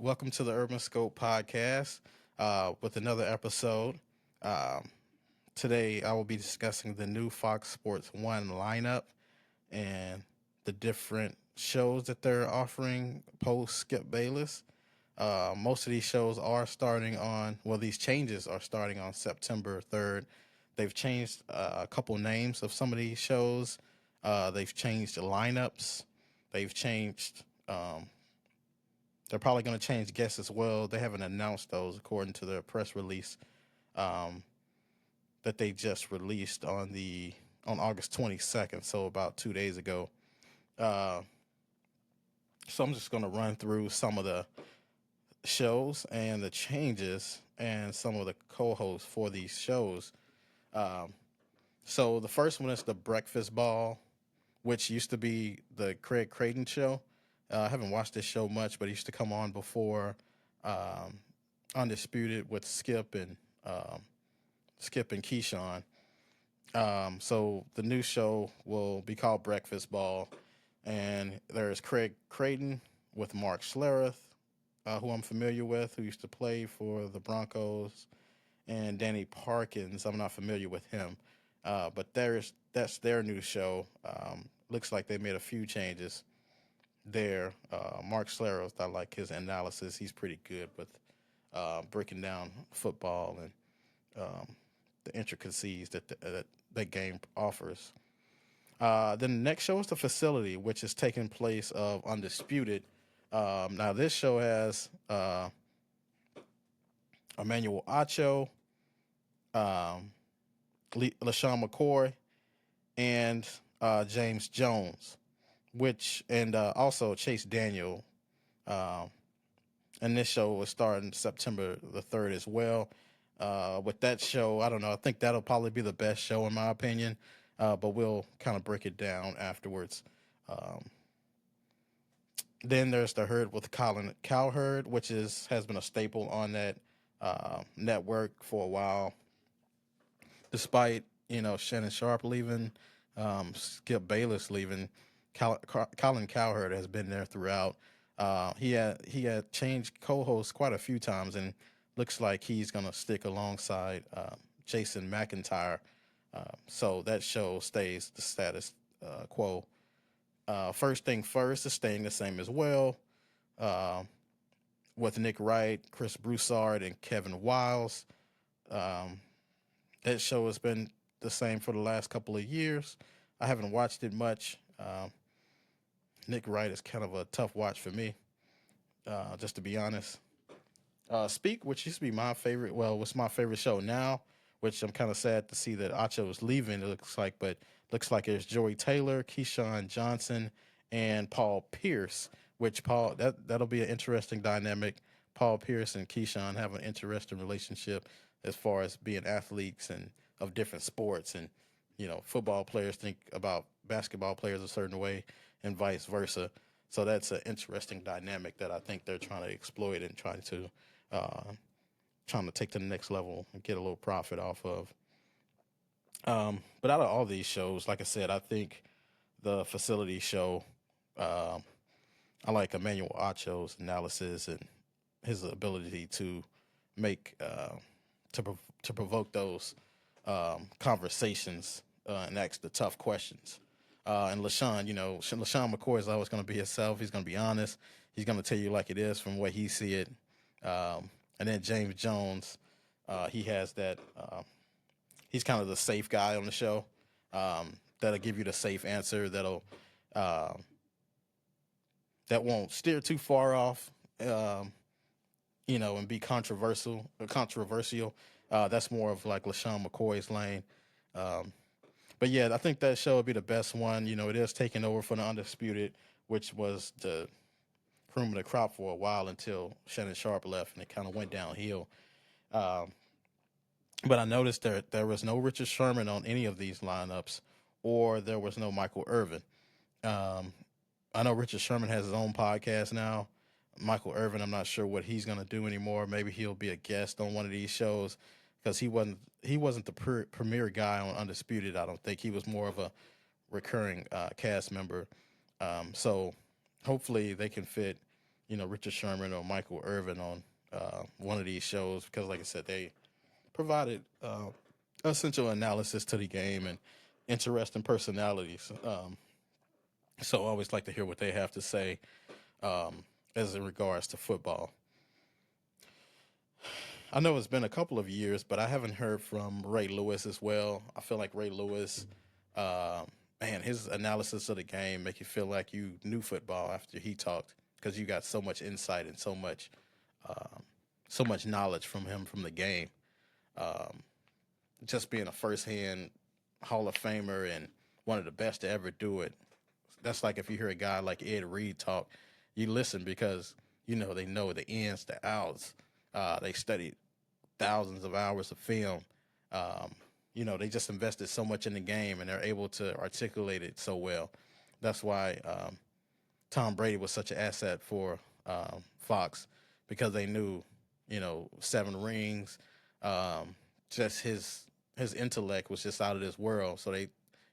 Welcome to the Urban Scope podcast with another episode. Um, Today, I will be discussing the new Fox Sports 1 lineup and the different shows that they're offering post Skip Bayless. Most of these shows are starting on, well, these changes are starting on September 3rd. They've changed a couple names of some of these shows. They've changed the lineups. They've changed they're probably going to change guests as well. They haven't announced those according to their press release um, that they just released on August 22nd, so about 2 days ago. Uh, so I'm just going to run through some of the shows and the changes and some of the co-hosts for these shows. Um, so the first one is the Breakfast Ball, which used to be the Craig Creighton show. I haven't watched this show much, but it used to come on before um, Undisputed with Skip and Keyshawn. So the new show will be called Breakfast Ball, and there's Craig Creighton with Mark Schlereth, who I'm familiar with, who used to play for the Broncos, and Danny Parkins. I'm not familiar with him, but that's their new show. Looks like they made a few changes there. Mark Schlereth, I like his analysis. He's pretty good with breaking down football and the intricacies that game offers. Then the next show is The Facility, which is taking place of Undisputed. Now this show has Emmanuel Acho, um, LaShawn McCoy, and James Jones, and also Chase Daniel. Um, and this show was starting September the 3rd as well. With that show, I don't know. I think that'll probably be the best show in my opinion, but we'll kind of break it down afterwards. Um, then there's the Herd with Colin Cowherd, which has been a staple on that network for a while, despite Shannon Sharp leaving, Skip Bayless leaving. Colin Cowherd has been there throughout. He had changed co-hosts quite a few times, and looks like he's gonna stick alongside Jason McIntyre. So that show stays the status quo. First Thing First is staying the same as well, uh, with Nick Wright, Chris Broussard, and Kevin Wiles. Um, that show has been the same for the last couple of years. I haven't watched it much. Nick Wright is kind of a tough watch for me, just to be honest. Speak, which used to be my favorite, well, what's my favorite show now, which I'm kind of sad to see that Acho is leaving, it looks like, but looks like there's Joey Taylor, Keyshawn Johnson, and Paul Pierce, which that'll be an interesting dynamic. Paul Pierce and Keyshawn have an interesting relationship as far as being athletes and of different sports. And, football players think about basketball players a certain way and vice versa. So that's an interesting dynamic that I think they're trying to exploit and uh, trying to take to the next level and get a little profit off of. But out of all these shows, like I said, I think the Facility show, um, I like Emmanuel Acho's analysis and his ability to make to provoke those conversations and ask the tough questions. And LaShawn, LaShawn McCoy is always going to be himself. He's going to be honest. He's going to tell you like it is from what he see it. And then James Jones, he has that. He's kind of the safe guy on the show. That'll give you the safe answer. Uh, that won't steer too far off. And be controversial. That's more of like LaShawn McCoy's lane. Um, but yeah, I think that show would be the best one. It is taking over for the Undisputed, which was the cream of the crop for a while until Shannon Sharp left, and it kind of went downhill. Um, but I noticed there was no Richard Sherman on any of these lineups, or there was no Michael Irvin. Um, I know Richard Sherman has his own podcast now. Michael Irvin, I'm not sure what he's going to do anymore. Maybe he'll be a guest on one of these shows because he wasn't the premier guy on Undisputed. I don't think he was more of a recurring cast member. So hopefully they can fit Richard Sherman or Michael Irvin on one of these shows because, like I said, they provided essential analysis to the game and interesting personalities. So I always like to hear what they have to say as in regards to football. I know it's been a couple of years, but I haven't heard from Ray Lewis as well. I feel like Ray Lewis, uh, man, his analysis of the game make you feel like you knew football after he talked because you got so much insight and um, so much knowledge from him from the game. Um, just being a first-hand Hall of Famer and one of the best to ever do it. That's like if you hear a guy like Ed Reed talk, you listen because they know the ins, the outs. They studied thousands of hours of film. Um, they just invested so much in the game and they're able to articulate it so well. That's why Tom Brady was such an asset for Fox because they knew, 7 rings, just his intellect was just out of this world. So they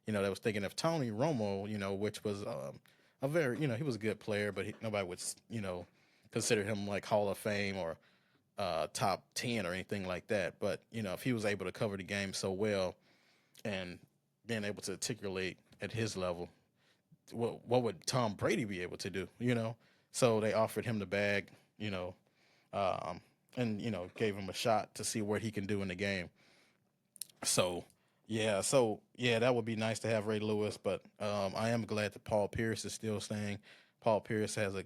was thinking of Tony Romo, which was a very, he was a good player, but nobody would, consider him like Hall of Fame or top 10 or anything like that. But, if he was able to cover the game so well and being able to articulate at his level, what would Tom Brady be able to do, So they offered him the bag, you know, um, and, gave him a shot to see what he can do in the game. So, that would be nice to have Ray Lewis, but I am glad that Paul Pierce is still staying. Paul Pierce has a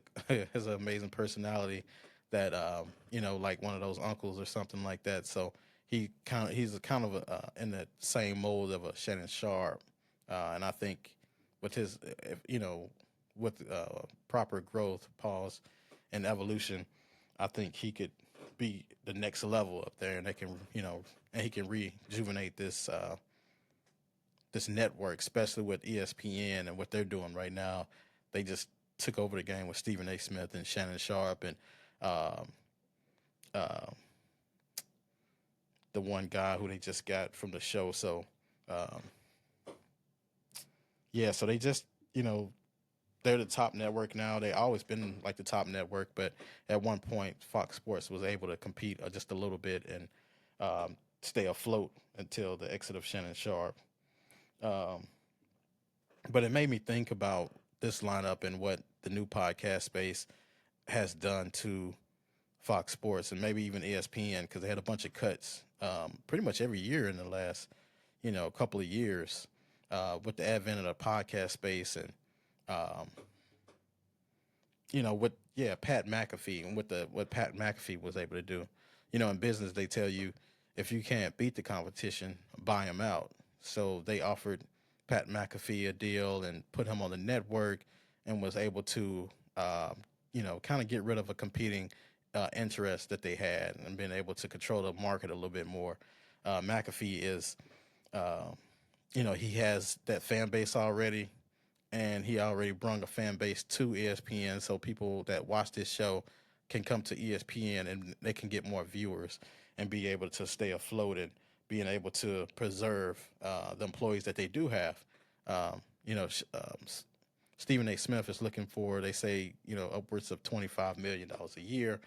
has an amazing personality that like one of those uncles or something like that. So he's kind of in the same mold of a Shannon Sharp, and I think with his with proper growth, pause, and evolution, I think he could be the next level up there, and they can and he can rejuvenate this network, especially with ESPN and what they're doing right now. They just took over the game with Stephen A. Smith and Shannon Sharp and um, uh, the one guy who they just got from the show. So um, so they just they're the top network now. They always been like the top network, but at one point Fox Sports was able to compete just a little bit and stay afloat until the exit of Shannon Sharp. Um, but it made me think about this lineup and what the new podcast space has done to Fox Sports and maybe even ESPN because they had a bunch of cuts pretty much every year in the last couple of years with the advent of the podcast space and um, with Pat McAfee and what Pat McAfee was able to do. In business they tell you if you can't beat the competition, buy them out. So they offered Pat McAfee a deal and put him on the network and was able to kind of get rid of a competing interest that they had and being able to control the market a little bit more. McAfee is uh, he has that fan base already and he already brung a fan base to ESPN, so people that watch this show can come to ESPN and they can get more viewers and be able to stay afloat and being able to preserve the employees that they do have. Um, you know, Stephen A. Smith is looking for, they say, upwards of $25 million a year.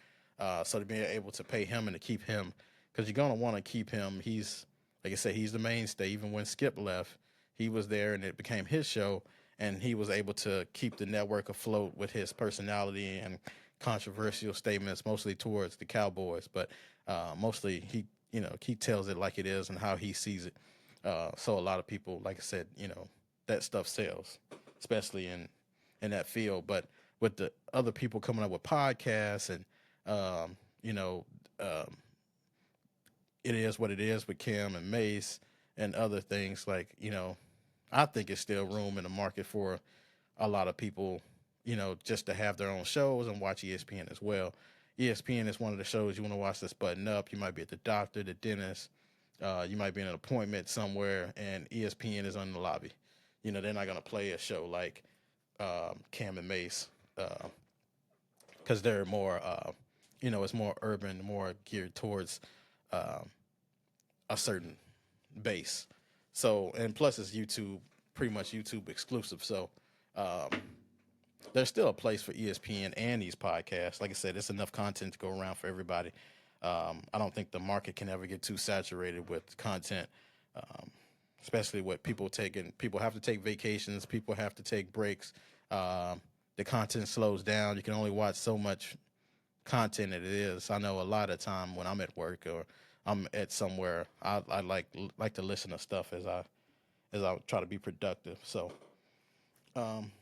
So to be able to pay him and to keep him, because you're going to want to keep him. He's, like I said, he's the mainstay. Even when Skip left, he was there and it became his show and he was able to keep the network afloat with his personality and controversial statements, mostly towards the Cowboys, but mostly he tells it like it is and how he sees it. So a lot of people, like I said, that stuff sells, especially in that field. But with the other people coming up with podcasts and um, you know, um, it is what it is with Kim and Mace and other things like I think it's still room in the market for a lot of people, just to have their own shows and watch ESPN as well. ESPN is one of the shows you want to watch that's button up. You might be at the doctor, the dentist, you might be in an appointment somewhere, and ESPN is on the lobby. They're not going to play a show like Cam and Mace because they're more, it's more urban, more geared towards um, a certain base. So, and plus it's YouTube, pretty much YouTube exclusive. So, um, there's still a place for ESPN and these podcasts. Like I said, it's enough content to go around for everybody. I don't think the market can ever get too saturated with content, um, especially with people taking. People have to take vacations. People have to take breaks. The content slows down. You can only watch so much content it is. I know a lot of time when I'm at work or I'm at somewhere, I like to listen to stuff as I try to be productive.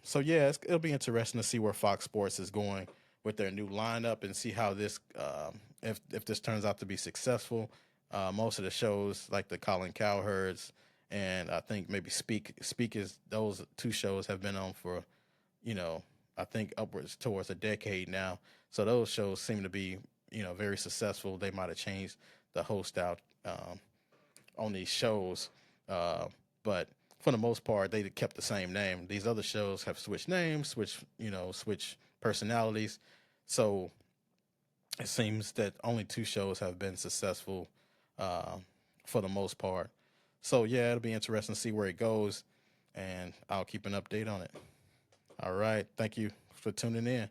So yeah, it'll be interesting to see where Fox Sports is going with their new lineup and see how this if this turns out to be successful. Most of the shows like the Colin Cowherds and I think maybe Speak is those two shows have been on for you know I think upwards towards a decade now. So those shows seem to be very successful. They might have changed the host out on these shows, but for the most part, they kept the same name. These other shows have switched names, switched personalities. So it seems that only two shows have been successful uh, for the most part. So yeah, it'll be interesting to see where it goes, and I'll keep an update on it. All right, thank you for tuning in.